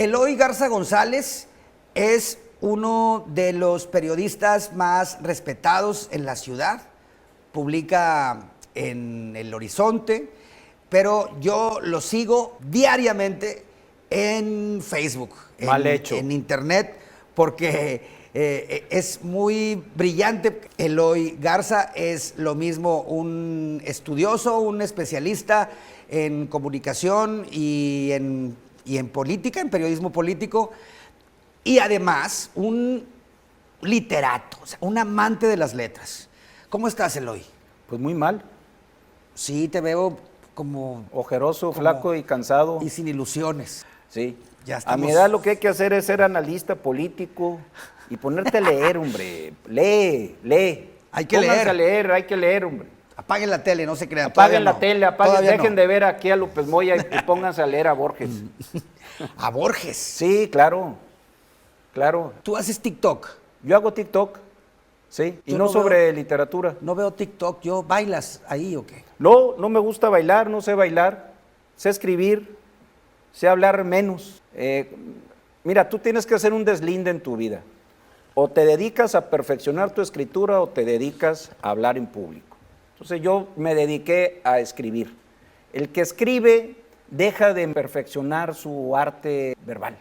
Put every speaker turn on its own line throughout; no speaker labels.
Eloy Garza González es uno de los periodistas más respetados en la ciudad. Publica en El Horizonte, pero yo lo sigo diariamente en Facebook,
Mal hecho.
en internet, porque es muy brillante. Eloy Garza es lo mismo un estudioso, un especialista en comunicación y en política, en periodismo político, y además un literato, o sea, un amante de las letras. ¿Cómo estás, Eloy?
Pues muy mal.
Sí, te veo como
Ojeroso, flaco y cansado.
y sin ilusiones.
Sí.
Ya
A
estamos.
mi edad lo que hay que hacer es ser analista político y ponerte a leer, hombre. Lee.
Hay que
Pónganse
leer.
hay que leer, hombre.
Apaguen la tele, no se crean.
Apaguen
todavía
la tele,
Todavía
dejen
no.
de ver aquí a López Moya y pónganse a leer a Borges.
A Borges.
Sí, claro.
Tú haces TikTok.
Yo hago TikTok, sí, y
Yo
no
no
sobre literatura.
No veo TikTok. ¿Yo bailas ahí o qué?
No me gusta bailar, no sé bailar, sé escribir, sé hablar menos. Mira, tú tienes que hacer un deslinde en tu vida. O te dedicas a perfeccionar tu escritura o te dedicas a hablar en público. Entonces yo me dediqué a escribir. El que escribe deja de perfeccionar su arte verbal.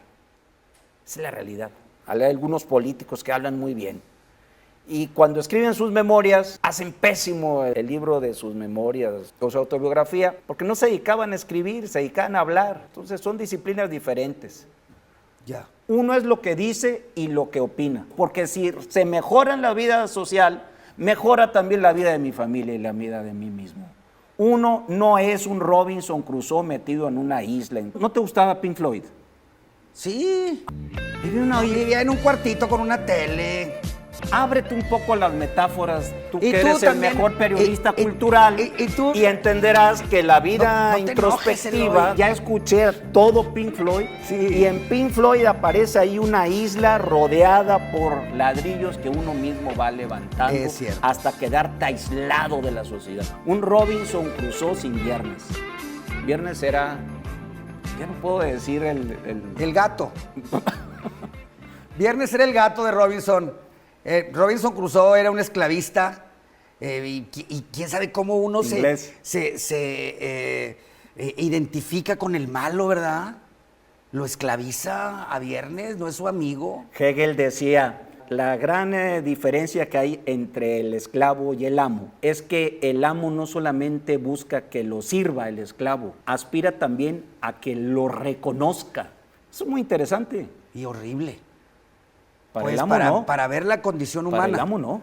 Esa es la realidad. Hay algunos políticos que hablan muy bien. Y cuando escriben sus memorias, hacen pésimo el libro de sus memorias o su autobiografía, porque no se dedicaban a escribir, se dedicaban a hablar. Entonces son disciplinas diferentes.
Ya.
Uno es lo que dice y lo que opina, porque si se mejora en la vida social, mejora también la vida de mi familia y la vida de mí mismo. Uno no es un Robinson Crusoe metido en una isla. ¿No te gustaba Pink Floyd?
Sí. Vivía en un cuartito con una tele.
Ábrete un poco a las metáforas, tú
Y
que
tú
eres
también,
el mejor periodista
y
cultural,
tú-
y entenderás que la vida
No te enojes,
introspectiva,
Eloy.
ya escuché todo Pink Floyd, y en Pink Floyd aparece ahí una isla rodeada por ladrillos que uno mismo va levantando
Es cierto.
hasta quedarte aislado de la sociedad. Un Robinson Crusoe sin viernes. Viernes era, ya no puedo decir
El gato. Viernes era el gato de Robinson. Robinson Crusoe era un esclavista. Y quién sabe cómo uno
Inglés.
se identifica con el malo, ¿verdad? Lo esclaviza a Viernes, no es su amigo.
Hegel decía, la gran diferencia que hay entre el esclavo y el amo es que el amo no solamente busca que lo sirva el esclavo, aspira también a que lo reconozca. Eso es muy interesante.
Y horrible.
Para
Pues
el amo no.
para ver la condición humana.
Para el amo no.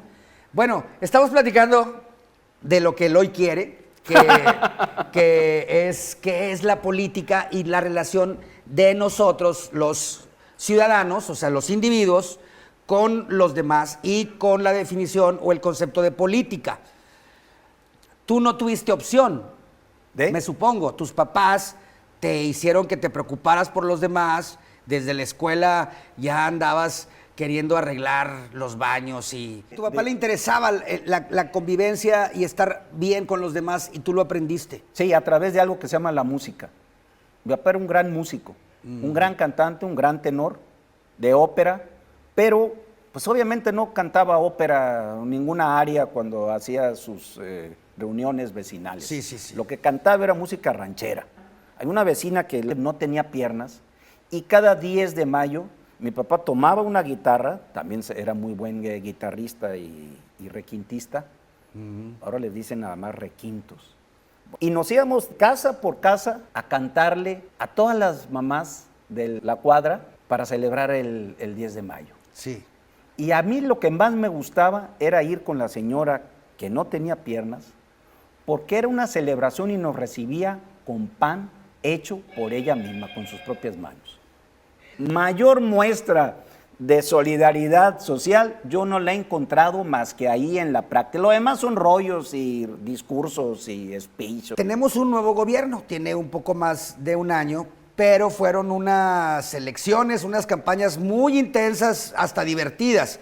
Bueno, estamos platicando de lo que Eloy quiere, que es la política y la relación de nosotros, los ciudadanos, o sea, los individuos, con los demás y con la definición o el concepto de política. Tú no tuviste opción, me supongo. Tus papás te hicieron que te preocuparas por los demás. Desde la escuela ya andabas queriendo arreglar los baños y a tu papá le interesaba la convivencia y estar bien con los demás y tú lo aprendiste.
Sí, a través de algo que se llama la música. Mi papá era un gran músico, un gran cantante, un gran tenor de ópera, pero pues obviamente no cantaba ópera en ninguna área cuando hacía sus reuniones vecinales.
Sí.
Lo que cantaba era música ranchera. Hay una vecina que no tenía piernas y cada 10 de mayo mi papá tomaba una guitarra, también era muy buen guitarrista y requintista, ahora les dicen nada más requintos. Y nos íbamos casa por casa a cantarle a todas las mamás de la cuadra para celebrar el 10 de mayo.
Sí.
Y a mí lo que más me gustaba era ir con la señora que no tenía piernas, porque era una celebración y nos recibía con pan hecho por ella misma, con sus propias manos. Mayor muestra de solidaridad social yo no la he encontrado más que ahí en la práctica. Lo demás son rollos y discursos y speech.
Tenemos un nuevo gobierno, tiene un poco más de un año, pero fueron unas elecciones, unas campañas muy intensas, hasta divertidas.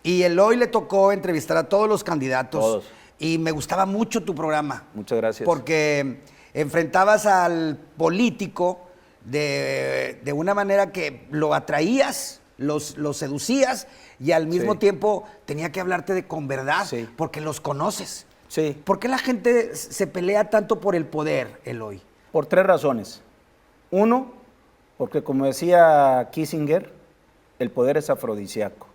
Y Eloy le tocó entrevistar a todos los candidatos.
Todos.
Y me gustaba mucho tu programa.
Muchas gracias.
Porque enfrentabas al político de una manera que lo atraías, los seducías y al mismo
Sí.
tiempo tenía que hablarte con verdad,
Sí.
porque los conoces.
Sí,
¿Por qué la gente se pelea tanto por el poder, Eloy?
por 3 razones. Uno, porque como decía Kissinger, el poder es afrodisíaco,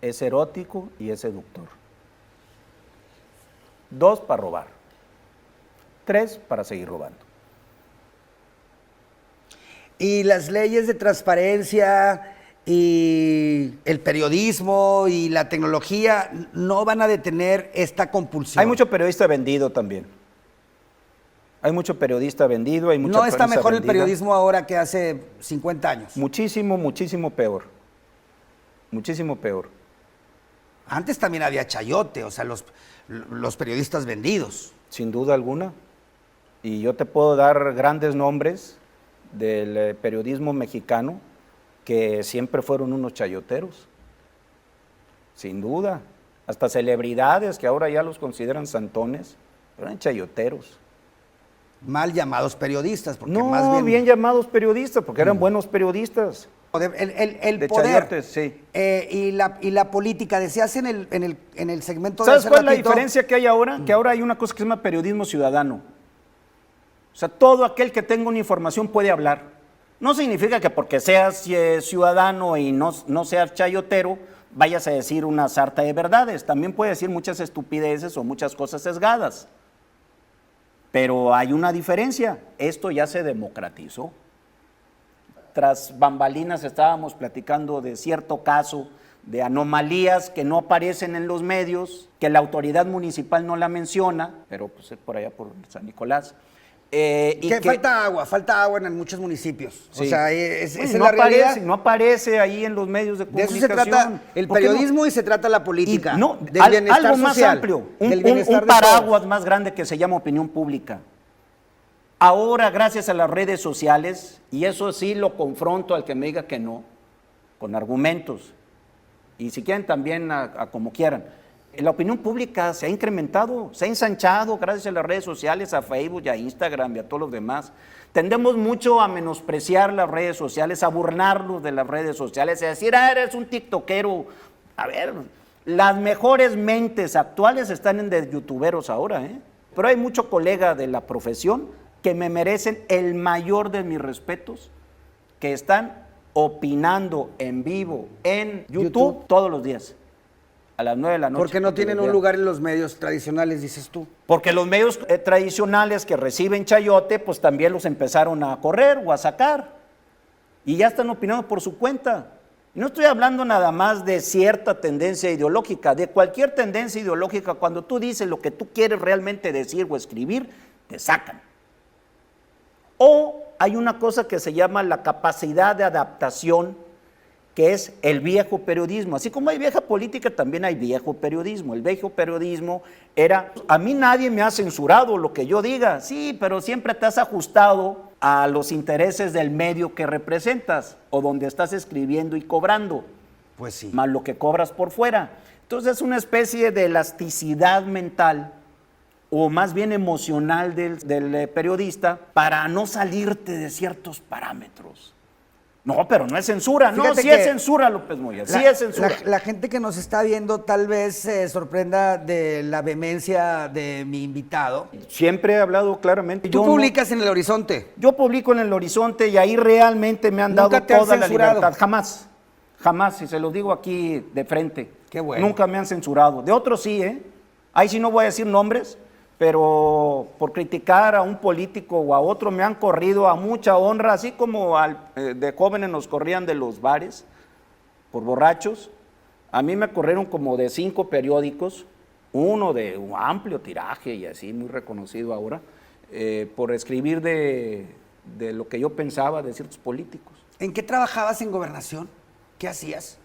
es erótico y es seductor. 2, para robar. 3, para seguir robando.
Y las leyes de transparencia y el periodismo y la tecnología no van a detener esta compulsión.
Hay mucho periodista vendido también. Hay mucho periodista vendido, hay mucha
¿No está
prensa
mejor el
vendida.
periodismo ahora que hace 50 años?
Muchísimo, muchísimo peor. Muchísimo peor.
Antes también había chayote, o sea, los periodistas vendidos.
Sin duda alguna. Y yo te puedo dar grandes nombres del periodismo mexicano que siempre fueron unos chayoteros. Sin duda. Hasta celebridades que ahora ya los consideran santones, pero eran chayoteros.
Mal llamados periodistas, porque
No,
más
bien llamados periodistas, porque eran buenos periodistas.
El
De
poder
chayotes, sí.
y la política, decías en el segmento de
¿Sabes
hace
cuál es la
ratito,
diferencia que hay ahora? Que ahora hay una cosa que se llama periodismo ciudadano. O sea, todo aquel que tenga una información puede hablar. No significa que porque seas ciudadano y no seas chayotero, vayas a decir una sarta de verdades. También puede decir muchas estupideces o muchas cosas sesgadas. Pero hay una diferencia. Esto ya se democratizó. Tras bambalinas estábamos platicando de cierto caso de anomalías que no aparecen en los medios, que la autoridad municipal no la menciona, pero pues es por allá por San Nicolás.
que falta agua en muchos municipios.
Sí.
O sea, esa es
no
la realidad.
aparece, no aparece ahí en los medios de
De eso
comunicación.
se trata el
¿Por qué no?
periodismo y se trata la política.
Y no,
del bienestar
algo más
social,
amplio,
del
un
bienestar de
paraguas
todos.
más grande que se llama opinión pública. Ahora, gracias a las redes sociales, y eso sí lo confronto al que me diga que no, con argumentos, y si quieren también a como quieran, la opinión pública se ha incrementado, se ha ensanchado gracias a las redes sociales, a Facebook y a Instagram y a todos los demás. Tendemos mucho a menospreciar las redes sociales, a burlarnos de las redes sociales, a decir, eres un tiktokero. A ver, las mejores mentes actuales están en de youtuberos ahora, ¿eh? Pero hay mucho colega de la profesión que me merecen el mayor de mis respetos, que están opinando en vivo en YouTube todos los días, a las 9 de la noche.
Porque no tienen un
vean.
lugar en los medios tradicionales, dices tú.
Porque los medios tradicionales que reciben chayote, pues también los empezaron a correr o a sacar. Y ya están opinando por su cuenta. Y no estoy hablando nada más de cierta tendencia ideológica, de cualquier tendencia ideológica. Cuando tú dices lo que tú quieres realmente decir o escribir, te sacan. O hay una cosa que se llama la capacidad de adaptación, que es el viejo periodismo. Así como hay vieja política, también hay viejo periodismo. El viejo periodismo era, a mí nadie me ha censurado lo que yo diga, sí, pero siempre te has ajustado a los intereses del medio que representas o donde estás escribiendo y cobrando,
Pues sí.
más lo que cobras por fuera. Entonces es una especie de elasticidad mental o más bien emocional del periodista para no salirte de ciertos parámetros. No, pero no es censura. No,
Fíjate
sí
que
es censura, López Moya, sí es censura.
La gente que nos está viendo tal vez se sorprenda de la vehemencia de mi invitado.
Siempre he hablado claramente.
Tú publicas en El Horizonte.
Yo publico en El Horizonte y ahí realmente me han dado
¿Nunca te han
toda la
censurado?
libertad. Jamás, jamás, y se los digo aquí de frente.
Qué bueno.
Nunca me han censurado. De otros sí, ¿eh? Ahí sí no voy a decir nombres, pero por criticar a un político o a otro me han corrido a mucha honra, así como de jóvenes nos corrían de los bares por borrachos. A mí me corrieron como de 5 periódicos, uno de un amplio tiraje y así, muy reconocido ahora, por escribir de lo que yo pensaba de ciertos políticos.
¿En qué trabajabas en Gobernación? ¿Qué hacías?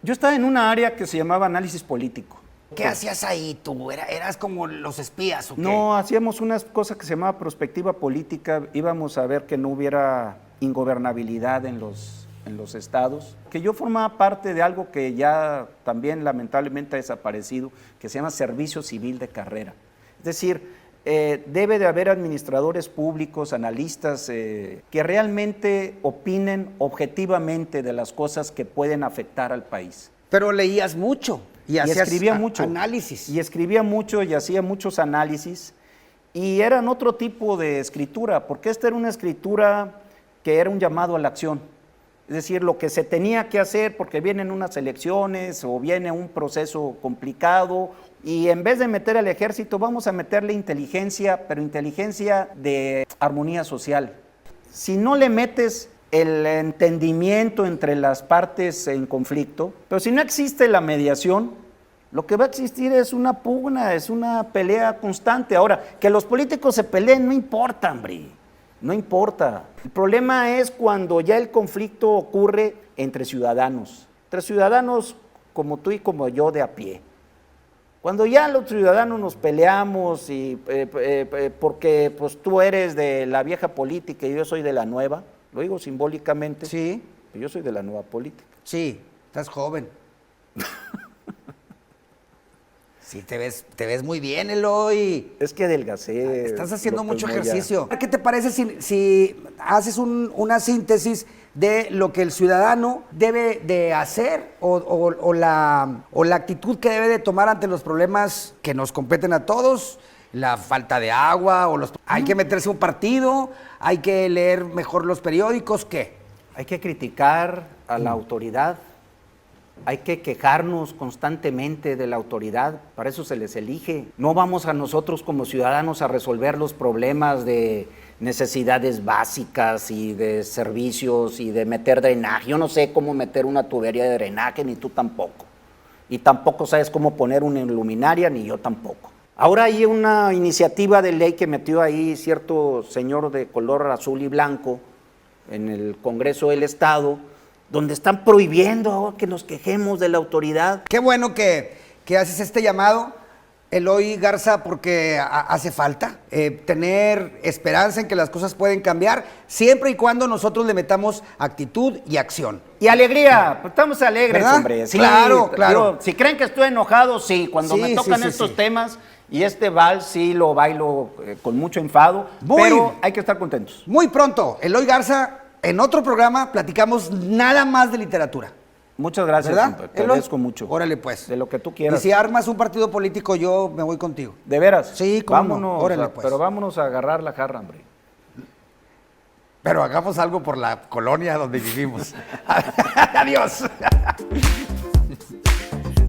Yo estaba en una área que se llamaba análisis político.
¿Qué hacías ahí tú? ¿Eras como los espías o qué?
No, hacíamos una cosa que se llamaba prospectiva política, íbamos a ver que no hubiera ingobernabilidad en los estados, que yo formaba parte de algo que ya también lamentablemente ha desaparecido, que se llama servicio civil de carrera. Es decir, debe de haber administradores públicos, analistas, que realmente opinen objetivamente de las cosas que pueden afectar al país.
Pero leías mucho y hacías
escribía mucho.
análisis.
Y escribía mucho y hacía muchos análisis. Y eran otro tipo de escritura, porque esta era una escritura que era un llamado a la acción. Es decir, lo que se tenía que hacer porque vienen unas elecciones o viene un proceso complicado, y en vez de meter al ejército vamos a meterle inteligencia, pero inteligencia de armonía social. Si no le metes el entendimiento entre las partes en conflicto, pero si no existe la mediación, lo que va a existir es una pugna, es una pelea constante. Ahora, que los políticos se peleen no importa, hombre, no importa. El problema es cuando ya el conflicto ocurre entre ciudadanos como tú y como yo de a pie. Cuando ya los ciudadanos nos peleamos y porque pues tú eres de la vieja política y yo soy de la nueva, lo digo simbólicamente.
Sí.
Yo soy de la nueva política.
Sí, estás joven. Sí, te ves muy bien, Eloy.
Es que adelgacé.
Estás haciendo
López
mucho
Moya.
ejercicio. ¿Qué te parece si haces una síntesis de lo que el ciudadano debe de hacer o la actitud que debe de tomar ante los problemas que nos competen a todos? La falta de agua, hay que meterse a un partido, hay que leer mejor los periódicos, ¿qué?
Hay que criticar a la autoridad, hay que quejarnos constantemente de la autoridad, para eso se les elige. No vamos a nosotros como ciudadanos a resolver los problemas de necesidades básicas y de servicios y de meter drenaje. Yo no sé cómo meter una tubería de drenaje, ni tú tampoco. Y tampoco sabes cómo poner una luminaria, ni yo tampoco. Ahora hay una iniciativa de ley que metió ahí cierto señor de color azul y blanco en el Congreso del Estado, donde están prohibiendo que nos quejemos de la autoridad.
Qué bueno que haces este llamado, Eloy Garza, porque hace falta tener esperanza en que las cosas pueden cambiar, siempre y cuando nosotros le metamos actitud y acción.
Y alegría, pues estamos alegres,
¿verdad?
hombre. Sí,
claro.
Si creen que estoy enojado, sí, cuando me tocan estos temas, y este vals sí lo bailo con mucho enfado, pero hay que estar contentos.
Muy pronto, Eloy Garza, en otro programa platicamos nada más de literatura.
Muchas gracias,
¿verdad?
Te agradezco mucho.
Órale, pues.
De lo que tú quieras.
Y si armas un partido político, yo me voy contigo.
¿De veras?
Sí, cómo
vámonos.
No. Órale, pues.
Pero vámonos a agarrar la jarra, hombre.
Pero hagamos algo por la colonia donde vivimos. Adiós.